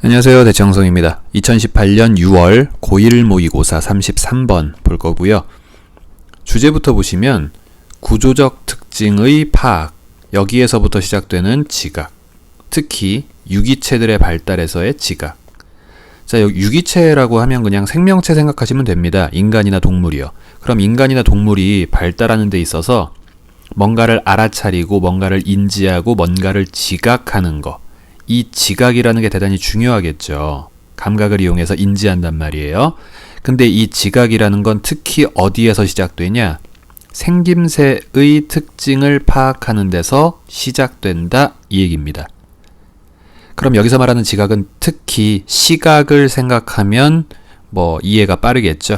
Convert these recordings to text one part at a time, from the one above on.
안녕하세요. 대청성입니다. 2018년 6월 고1 모의고사 33번 볼 거고요. 주제부터 보시면 구조적 특징의 파악, 여기에서부터 시작되는 지각, 특히 유기체들의 발달에서의 지각. 자, 여기 유기체라고 하면 그냥 생명체 생각하시면 됩니다. 인간이나 동물이요. 그럼 인간이나 동물이 발달하는 데 있어서 뭔가를 알아차리고 뭔가를 인지하고 뭔가를 지각하는 거, 이 지각이라는 게 대단히 중요하겠죠. 감각을 이용해서 인지한단 말이에요. 근데 이 지각이라는 건 특히 어디에서 시작되냐? 생김새의 특징을 파악하는 데서 시작된다, 이 얘기입니다. 그럼 여기서 말하는 지각은 특히 시각을 생각하면 이해가 빠르겠죠.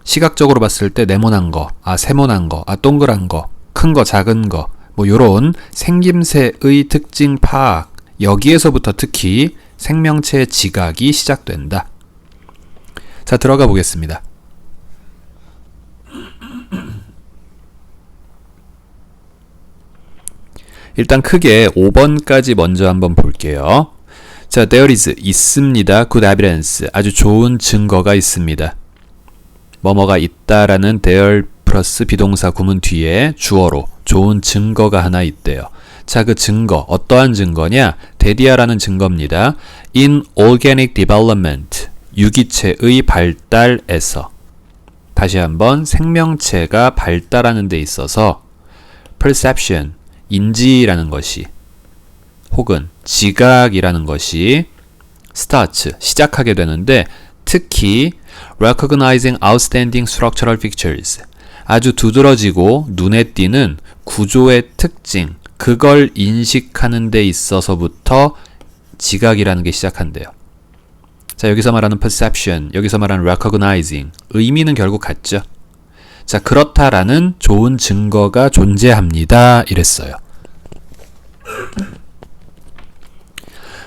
시각적으로 봤을 때 네모난 거, 세모난 거, 동그란 거, 큰 거, 작은 거, 요런 생김새의 특징 파악, 여기에서부터 특히 생명체의 지각이 시작된다. 자, 들어가 보겠습니다. 일단 크게 5번까지 먼저 한번 볼게요. 자, there is, 있습니다. good evidence, 아주 좋은 증거가 있습니다. 뭐뭐가 있다라는 there 플러스 비동사 구문 뒤에 주어로 좋은 증거가 하나 있대요. 자, 그 증거, 어떠한 증거냐? 데디아라는 증거입니다. In organic development, 유기체의 발달에서. 다시 한번, 생명체가 발달하는 데 있어서 perception, 인지라는 것이, 혹은 지각이라는 것이 starts, 시작하게 되는데, 특히 recognizing outstanding structural features, 아주 두드러지고 눈에 띄는 구조의 특징, 그걸 인식하는 데 있어서부터 지각이라는 게 시작한대요. 자, 여기서 말하는 perception, 여기서 말하는 recognizing, 의미는 결국 같죠. 자, 그렇다라는 좋은 증거가 존재합니다, 이랬어요.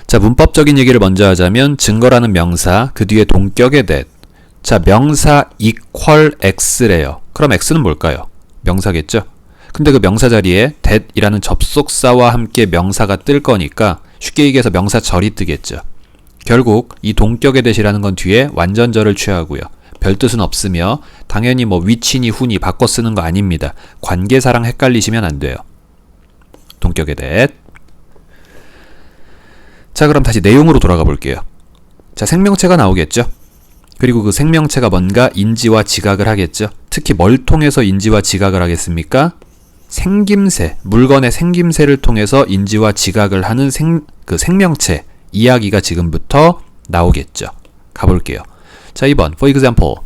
자, 문법적인 얘기를 먼저 하자면 증거라는 명사, 그 뒤에 동격의 that. 자, 명사 equal x래요. 그럼 x는 뭘까요? 명사겠죠? 근데 그 명사 자리에 that이라는 접속사와 함께 명사가 뜰 거니까 쉽게 얘기해서 명사절이 뜨겠죠. 결국 이 동격의 that이라는 건 뒤에 완전절을 취하고요. 별 뜻은 없으며 당연히 위치니 후니 바꿔 쓰는 거 아닙니다. 관계사랑 헷갈리시면 안 돼요. 동격의 that. 자, 그럼 다시 내용으로 돌아가 볼게요. 자, 생명체가 나오겠죠. 그리고 그 생명체가 뭔가 인지와 지각을 하겠죠. 특히 뭘 통해서 인지와 지각을 하겠습니까? 생김새, 물건의 생김새를 통해서 인지와 지각을 하는 그 생명체 이야기가 지금부터 나오겠죠. 가볼게요. 자, 2번 for example,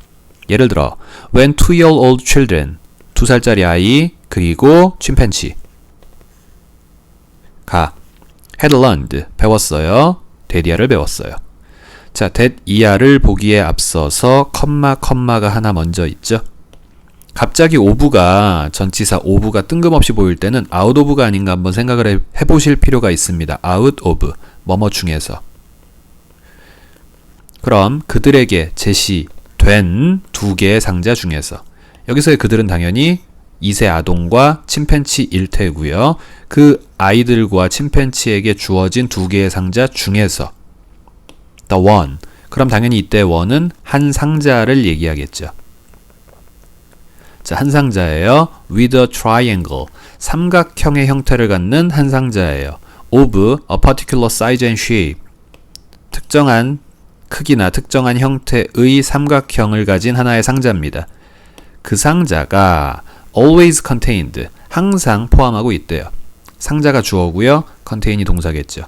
예를 들어 when 2-year-old children, 2살짜리 아이 그리고 침팬지가 had learned, 배웠어요. 데디아를 배웠어요. 자, that 이하를 보기에 앞서서 컴마가 하나 먼저 있죠. 갑자기 오브가, 전치사 오브가 뜬금없이 보일 때는 out of가 아닌가 한번 생각을 해보실 필요가 있습니다. out of, 뭐뭐 중에서. 그럼 그들에게 제시된 두 개의 상자 중에서, 여기서의 그들은 당연히 2세 아동과 침팬치 일테고요. 그 아이들과 침팬치에게 주어진 두 개의 상자 중에서 the one, 그럼 당연히 이때 one은 한 상자를 얘기하겠죠. 자, 한 상자예요. with a triangle, 삼각형의 형태를 갖는 한 상자예요. of a particular size and shape, 특정한 크기나 특정한 형태의 삼각형을 가진 하나의 상자입니다. 그 상자가 always contained, 항상 포함하고 있대요. 상자가 주어고요. contain이 동사겠죠.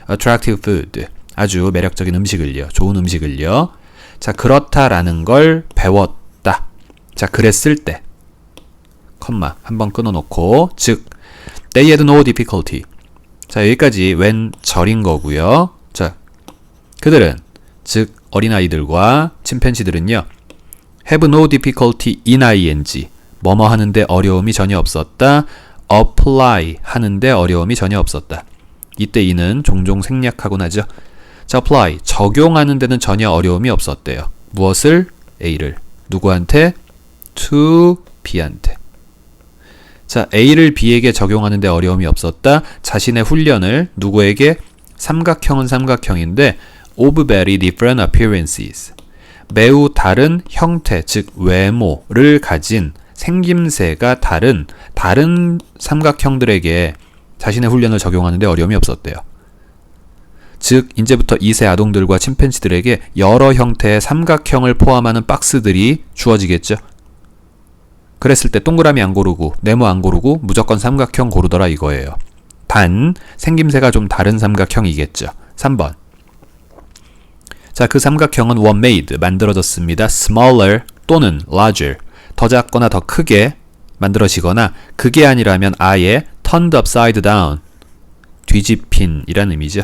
attractive food, 아주 매력적인 음식을요. 좋은 음식을요. 자, 그렇다라는 걸 배웠다. 자, 그랬을 때 컴마 한번 끊어놓고, 즉 they had no difficulty. 자, 여기까지 when 절인 거고요. 자, 그들은, 즉 어린아이들과 침팬지들은요, have no difficulty in ing, 뭐뭐 하는데 어려움이 전혀 없었다. apply 하는데 어려움이 전혀 없었다. 이때 이는 종종 생략하곤 하죠. 자, apply, 적용하는 데는 전혀 어려움이 없었대요. 무엇을? A를. 누구한테? to B한테. 자, A를 B에게 적용하는 데 어려움이 없었다. 자신의 훈련을 누구에게? 삼각형은 삼각형인데 of very different appearances. 매우 다른 형태, 즉 외모를 가진 생김새가 다른 삼각형들에게 자신의 훈련을 적용하는데 어려움이 없었대요. 즉 이제부터 2세 아동들과 침팬지들에게 여러 형태의 삼각형을 포함하는 박스들이 주어지겠죠. 그랬을 때 동그라미 안 고르고 네모 안 고르고 무조건 삼각형 고르더라 이거예요. 단 생김새가 좀 다른 삼각형이겠죠. 3번. 자, 그 삼각형은 was made, 만들어졌습니다. smaller 또는 larger, 더 작거나 더 크게 만들어지거나 그게 아니라면 아예 turned upside down, 뒤집힌이란 의미죠.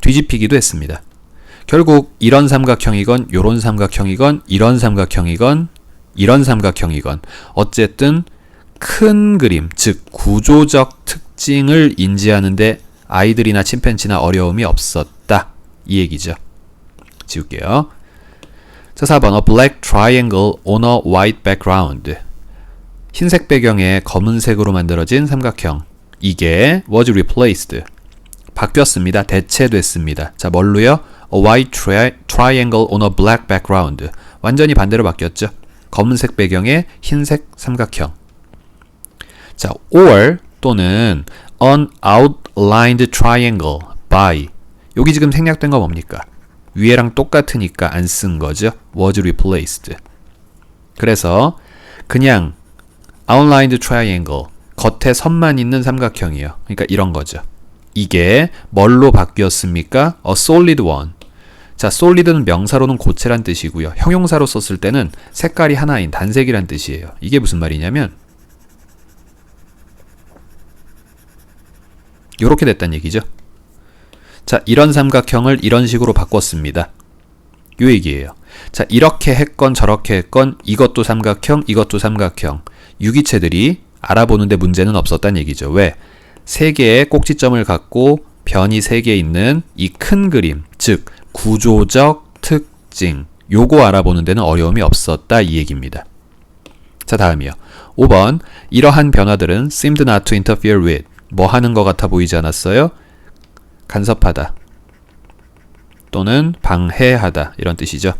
뒤집히기도 했습니다. 결국 이런 삼각형이건 요런 삼각형이건 이런 삼각형이건 이런 삼각형이건 어쨌든 큰 그림, 즉 구조적 특징을 인지하는데 아이들이나 침팬지나 어려움이 없었다 이 얘기죠. 지울게요. 자, 4번 A black triangle on a white background. 흰색 배경에 검은색으로 만들어진 삼각형. 이게 was replaced. 바뀌었습니다. 대체됐습니다. 자, 뭘로요? A white triangle on a black background. 완전히 반대로 바뀌었죠. 검은색 배경에 흰색 삼각형. 자, or 또는 an outlined triangle by. 여기 지금 생략된 거 뭡니까? 위에랑 똑같으니까 안 쓴 거죠. was replaced. 그래서 그냥 outlined triangle, 겉에 선만 있는 삼각형이에요. 그러니까 이런 거죠. 이게 뭘로 바뀌었습니까? A solid one. 자, solid는 명사로는 고체란 뜻이고요. 형용사로 썼을 때는 색깔이 하나인 단색이란 뜻이에요. 이게 무슨 말이냐면 이렇게 됐다는 얘기죠. 자, 이런 삼각형을 이런 식으로 바꿨습니다. 요 얘기예요. 자, 이렇게 했건 저렇게 했건 이것도 삼각형, 이것도 삼각형. 유기체들이 알아보는데 문제는 없었다는 얘기죠. 왜? 세 개의 꼭지점을 갖고 변이 3개 있는 이 큰 그림, 즉 구조적 특징, 요거 알아보는 데는 어려움이 없었다 이 얘기입니다. 자, 다음이요. 5번. 이러한 변화들은 seemed not to interfere with. 뭐 하는 것 같아 보이지 않았어요? 간섭하다 또는 방해하다 이런 뜻이죠.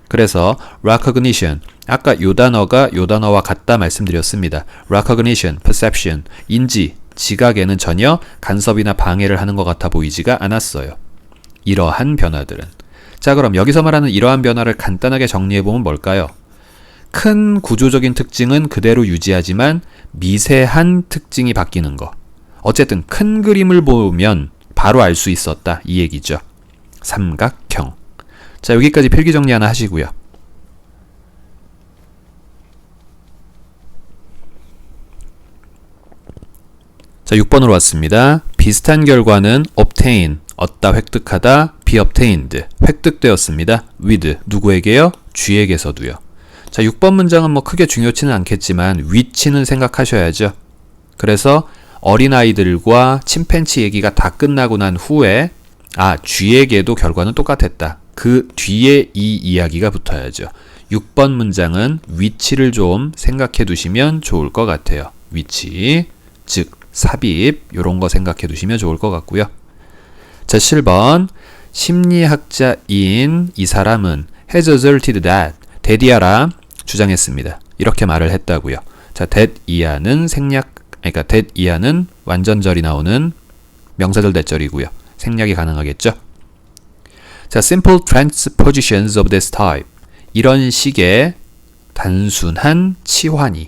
그래서 recognition, 아까 요 단어가 요 단어와 같다 말씀드렸습니다. recognition, perception, 인지, 지각에는 전혀 간섭이나 방해를 하는 것 같아 보이지가 않았어요. 이러한 변화들은. 자, 그럼 여기서 말하는 이러한 변화를 간단하게 정리해보면 뭘까요? 큰 구조적인 특징은 그대로 유지하지만 미세한 특징이 바뀌는 거. 어쨌든 큰 그림을 보면 바로 알 수 있었다 이 얘기죠. 삼각형. 자, 여기까지 필기 정리 하나 하시고요. 자, 6번으로 왔습니다. 비슷한 결과는 obtain, 얻다, 획득하다, be obtained, 획득되었습니다. with, 누구에게요? 쥐에게서도요. 자, 6번 문장은 뭐 크게 중요치는 않겠지만 위치는 생각하셔야죠. 그래서 어린아이들과 침팬치 얘기가 다 끝나고 난 후에 쥐에게도 결과는 똑같았다. 그 뒤에 이 이야기가 붙어야죠. 6번 문장은 위치를 좀 생각해 두시면 좋을 것 같아요. 위치, 즉 삽입, 요런 거 생각해 두시면 좋을 것 같고요. 자, 7번. 심리학자인 이 사람은 has asserted that, that이야라 주장했습니다. 이렇게 말을 했다고요. 자, that 이하는 그러니까 that 이하는 완전절이 나오는 명사절 대절이고요. 생략이 가능하겠죠. 자, simple transpositions of this type. 이런 식의 단순한 치환이.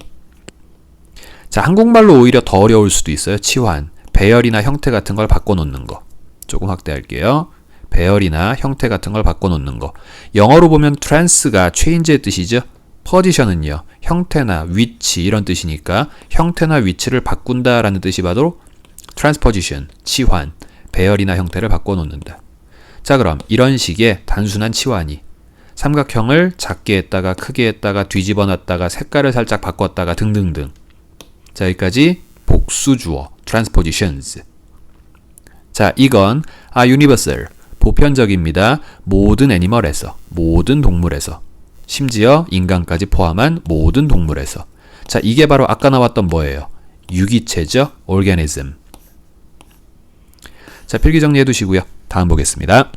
자, 한국말로 오히려 더 어려울 수도 있어요. 치환. 배열이나 형태 같은 걸 바꿔놓는 거. 조금 확대할게요. 배열이나 형태 같은 걸 바꿔놓는 거. 영어로 보면 trans가 change의 뜻이죠. position은요, 형태나 위치 이런 뜻이니까 형태나 위치를 바꾼다라는 뜻이 바로 transposition, 치환, 배열이나 형태를 바꿔놓는다. 자, 그럼 이런 식의 단순한 치환이 삼각형을 작게 했다가 크게 했다가 뒤집어 놨다가 색깔을 살짝 바꿨다가 등등등. 자, 여기까지 복수주어 transpositions. 자, 이건 universal, 보편적입니다. 모든 애니멀에서, 모든 동물에서, 심지어 인간까지 포함한 모든 동물에서. 자, 이게 바로 아까 나왔던 뭐예요? 유기체죠? organism. 자, 필기 정리해 두시고요. 다음 보겠습니다.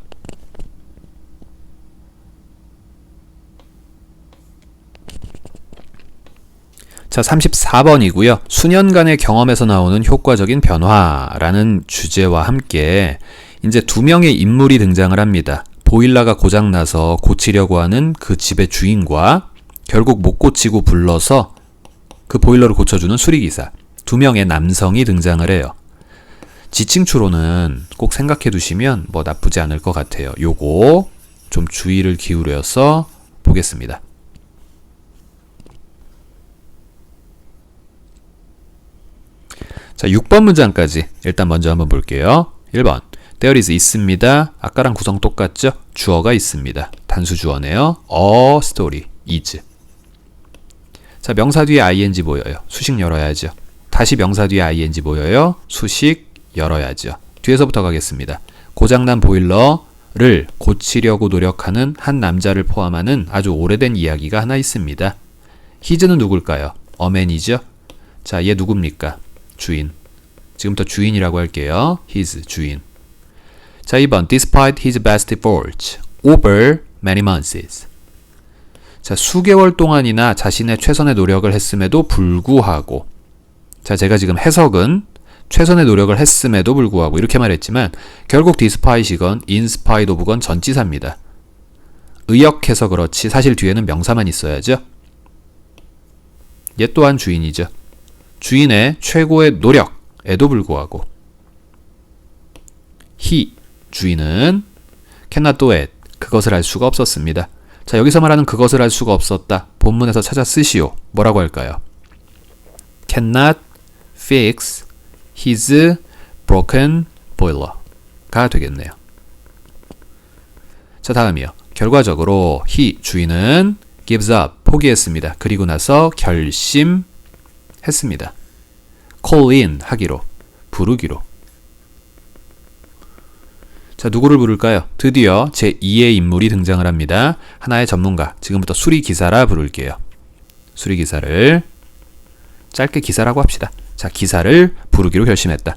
자, 34번이고요. 수년간의 경험에서 나오는 효과적인 변화라는 주제와 함께 이제 두 명의 인물이 등장을 합니다. 보일러가 고장나서 고치려고 하는 그 집의 주인과 결국 못 고치고 불러서 그 보일러를 고쳐주는 수리기사. 두 명의 남성이 등장을 해요. 지칭 추론은 꼭 생각해 두시면 뭐 나쁘지 않을 것 같아요. 요거 좀 주의를 기울여서 보겠습니다. 자, 6번 문장까지 일단 먼저 한번 볼게요. 1번. There is 있습니다. 아까랑 구성 똑같죠? 주어가 있습니다. 단수 주어네요. A story is. 자, 명사 뒤에 ing 보여요. 수식 열어야죠. 다시 명사 뒤에 ing 보여요. 수식 열어야죠. 뒤에서부터 가겠습니다. 고장난 보일러를 고치려고 노력하는 한 남자를 포함하는 아주 오래된 이야기가 하나 있습니다. his는 누굴까요? A man이죠. 자, 얘 누굽니까? 주인. 지금부터 주인이라고 할게요. his, 주인. 자, 2번. Despite his best efforts over many months. 자, 수개월 동안이나 자신의 최선의 노력을 했음에도 불구하고. 자, 제가 지금 해석은 최선의 노력을 했음에도 불구하고 이렇게 말했지만 결국 despite이건 in spite of건 전치사입니다. 의역해서 그렇지 사실 뒤에는 명사만 있어야죠. 얘 또한 주인이죠. 주인의 최고의 노력에도 불구하고 he, 주인은 cannot do it, 그것을 할 수가 없었습니다. 자, 여기서 말하는 그것을 할 수가 없었다. 본문에서 찾아 쓰시오. 뭐라고 할까요? cannot fix his broken boiler가 되겠네요. 자, 다음이요. 결과적으로 he, 주인은 gives up, 포기했습니다. 그리고 나서 결심했습니다. call in, 하기로, 부르기로. 자, 누구를 부를까요? 드디어 제2의 인물이 등장을 합니다. 하나의 전문가, 지금부터 수리기사라 부를게요. 수리기사를 짧게 기사라고 합시다. 자, 기사를 부르기로 결심했다.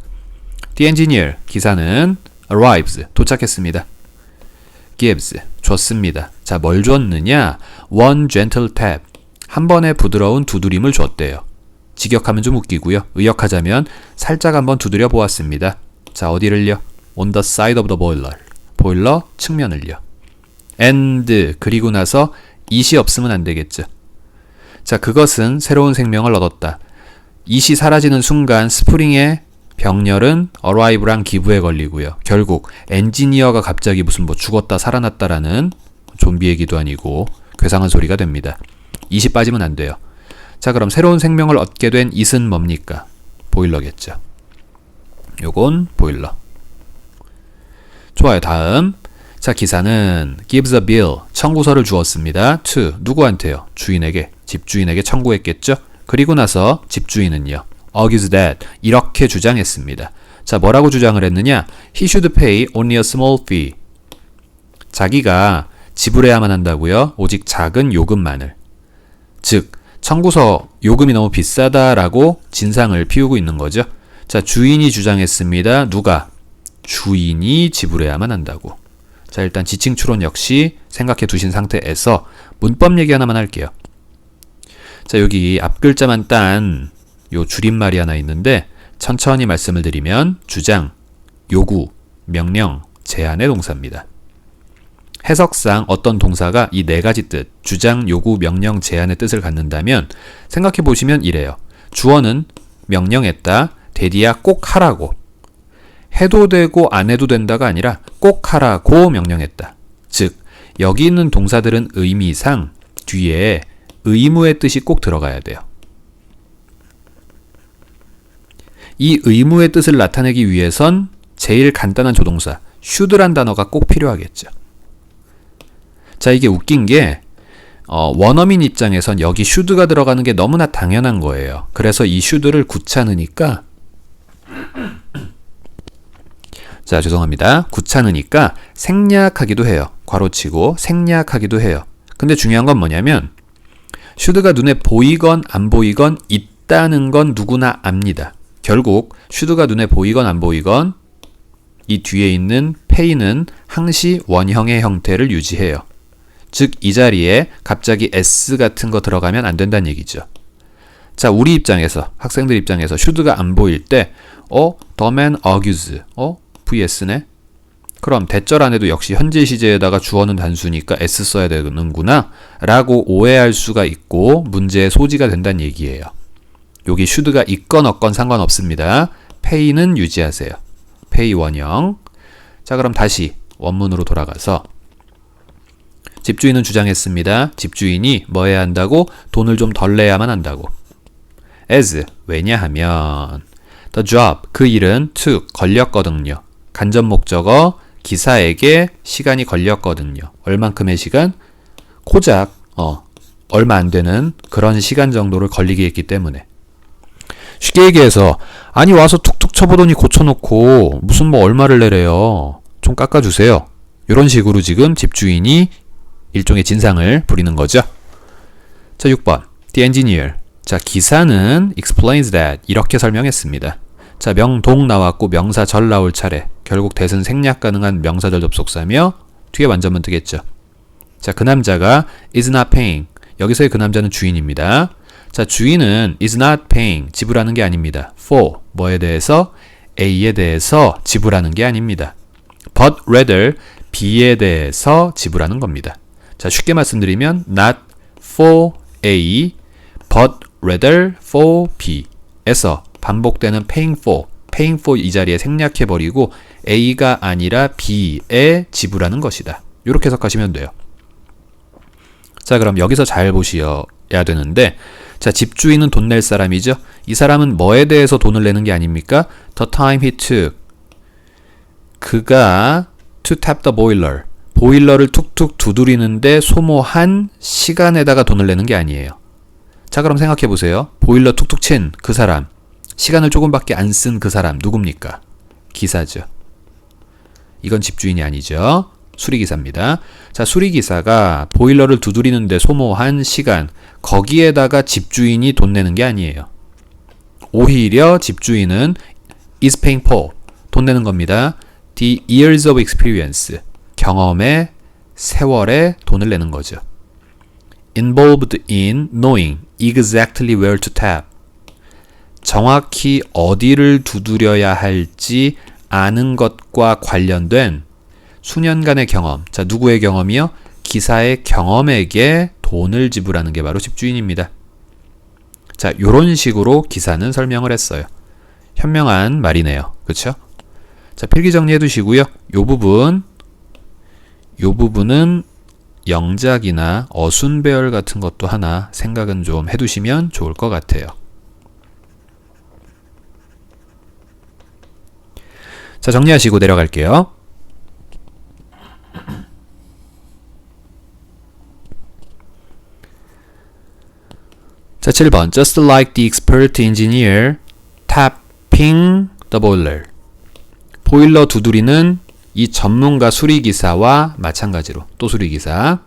The engineer, 기사는 arrives, 도착했습니다. gives, 줬습니다. 자, 뭘 줬느냐? One gentle tap, 한 번의 부드러운 두드림을 줬대요. 직역하면 좀 웃기고요. 의역하자면 살짝 한번 두드려 보았습니다. 자, 어디를요? On the side of the boiler, 보일러 측면을요. And, 그리고 나서 it이 없으면 안 되겠죠. 자, 그것은 새로운 생명을 얻었다. it이 사라지는 순간 스프링의 병렬은 arrive랑 기부에 걸리고요. 결국 엔지니어가 갑자기 무슨 뭐 죽었다 살아났다라는 좀비 얘기도 아니고 괴상한 소리가 됩니다. it이 빠지면 안 돼요. 자, 그럼 새로운 생명을 얻게 된 it은 뭡니까? 보일러겠죠. 요건 보일러. 좋아요. 다음. 자, 기사는 gives a bill, 청구서를 주었습니다. to, 누구한테요? 주인에게, 집주인에게 청구했겠죠? 그리고 나서 집주인은요, argues that, 이렇게 주장했습니다. 자, 뭐라고 주장을 했느냐? He should pay only a small fee. 자기가 지불해야만 한다고요? 오직 작은 요금만을. 즉, 청구서 요금이 너무 비싸다라고 진상을 피우고 있는 거죠. 자, 주인이 주장했습니다. 누가? 주인이 지불해야만 한다고. 자, 일단 지칭 추론 역시 생각해 두신 상태에서 문법 얘기 하나만 할게요. 자, 여기 앞 글자만 딴 요 줄임말이 하나 있는데 천천히 말씀을 드리면 주장, 요구, 명령, 제안의 동사입니다. 해석상 어떤 동사가 이 네 가지 뜻, 주장, 요구, 명령, 제안의 뜻을 갖는다면 생각해 보시면 이래요. 주어는 명령했다, 대디야 꼭 하라고. 해도 되고 안 해도 된다가 아니라 꼭 하라고 명령했다. 즉, 여기 있는 동사들은 의미상 뒤에 의무의 뜻이 꼭 들어가야 돼요. 이 의무의 뜻을 나타내기 위해선 제일 간단한 조동사 should란 단어가 꼭 필요하겠죠. 자, 이게 웃긴 게 원어민 입장에선 여기 should가 들어가는 게 너무나 당연한 거예요. 그래서 이 should를 굳찮으니까 자, 죄송합니다. 굳찮으니까 생략하기도 해요. 괄호치고 생략하기도 해요. 근데 중요한 건 뭐냐면 should가 눈에 보이건 안 보이건 있다는 건 누구나 압니다. 결국 should가 눈에 보이건 안 보이건 이 뒤에 있는 pay는 항시 원형의 형태를 유지해요. 즉, 이 자리에 갑자기 s 같은 거 들어가면 안 된다는 얘기죠. 자, 우리 입장에서, 학생들 입장에서 should가 안 보일 때 the man argues. vs네? 그럼 대절 안에도 역시 현재 시제에다가 주어는 단수니까 s 써야 되는구나 라고 오해할 수가 있고 문제의 소지가 된다는 얘기예요. 여기 should가 있건 없건 상관없습니다. pay는 유지하세요. pay 원형. 자, 그럼 다시 원문으로 돌아가서 집주인은 주장했습니다. 집주인이 뭐 해야 한다고? 돈을 좀 덜 내야만 한다고. as, 왜냐하면 the job, 그 일은 took, 걸렸거든요. 간접 목적어 기사에게 시간이 걸렸거든요. 얼만큼의 시간? 고작 얼마 안 되는 그런 시간 정도를 걸리게 했기 때문에. 쉽게 얘기해서 아니 와서 툭툭 쳐보더니 고쳐놓고 무슨 뭐 얼마를 내래요. 좀 깎아주세요. 이런 식으로 지금 집주인이 일종의 진상을 부리는 거죠. 자, 6번 The engineer. 자, 기사는 explains that 이렇게 설명했습니다. 자, 명동 나왔고 명사절 나올 차례. 결국 대은 생략 가능한 명사절 접속사며 뒤에 완전문 뜨겠죠. 자, 그 남자가 is not paying. 여기서의 그 남자는 주인입니다. 자, 주인은 is not paying. 지불하는 게 아닙니다. for. 뭐에 대해서? A에 대해서 지불하는 게 아닙니다. but rather B에 대해서 지불하는 겁니다. 자, 쉽게 말씀드리면 not for A but rather for B에서 반복되는 paying for 이 자리에 생략해버리고 A가 아니라 B에 지불하는 것이다. 이렇게 해석하시면 돼요. 자, 그럼 여기서 잘 보셔야 되는데, 자, 집주인은 돈 낼 사람이죠. 이 사람은 뭐에 대해서 돈을 내는 게 아닙니까? The time he took. 그가 to tap the boiler. 보일러를 툭툭 두드리는데 소모한 시간에다가 돈을 내는 게 아니에요. 자, 그럼 생각해 보세요. 보일러 툭툭 친 그 사람. 시간을 조금밖에 안 쓴 그 사람 누굽니까? 기사죠. 이건 집주인이 아니죠. 수리기사입니다. 자, 수리기사가 보일러를 두드리는데 소모한 시간, 거기에다가 집주인이 돈 내는 게 아니에요. 오히려 집주인은 is paying for, 돈 내는 겁니다. The years of experience, 경험의 세월에 돈을 내는 거죠. Involved in knowing exactly where to tap, 정확히 어디를 두드려야 할지 아는 것과 관련된 수년간의 경험. 자, 누구의 경험이요? 기사의 경험에게 돈을 지불하는 게 바로 집주인입니다. 자, 요런 식으로 기사는 설명을 했어요. 현명한 말이네요. 그쵸? 자, 필기 정리해 두시고요. 요 부분은 영작이나 어순배열 같은 것도 하나 생각은 좀 해두시면 좋을 것 같아요. 자, 정리하시고 내려갈게요. 자, 7번. Just like the expert engineer tapping the boiler. 보일러 두드리는 이 전문가 수리기사와 마찬가지로, 또 수리기사.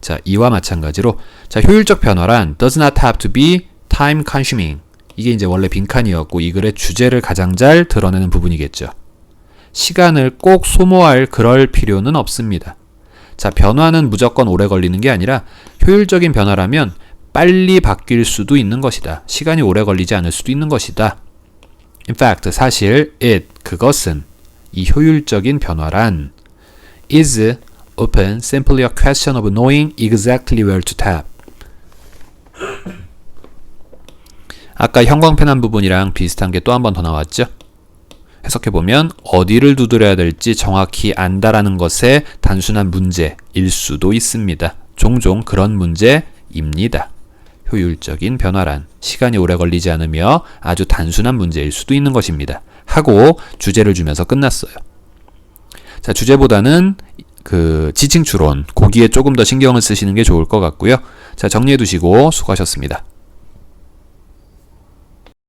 자, 이와 마찬가지로. 자, 효율적 변화란 does not have to be time consuming. 이게 이제 원래 빈칸이었고 이 글의 주제를 가장 잘 드러내는 부분이겠죠. 시간을 꼭 소모할 그럴 필요는 없습니다. 자, 변화는 무조건 오래 걸리는 게 아니라 효율적인 변화라면 빨리 바뀔 수도 있는 것이다. 시간이 오래 걸리지 않을 수도 있는 것이다. In fact, 사실 그것은, 이 효율적인 변화란 is often simply a question of knowing exactly where to tap. 아까 형광펜한 부분이랑 비슷한 게 또 한 번 더 나왔죠? 해석해보면 어디를 두드려야 될지 정확히 안다라는 것의 단순한 문제일 수도 있습니다. 종종 그런 문제입니다. 효율적인 변화란 시간이 오래 걸리지 않으며 아주 단순한 문제일 수도 있는 것입니다. 하고 주제를 주면서 끝났어요. 자, 주제보다는 그 지칭 추론, 거기에 조금 더 신경을 쓰시는 게 좋을 것 같고요. 자, 정리해 두시고 수고하셨습니다.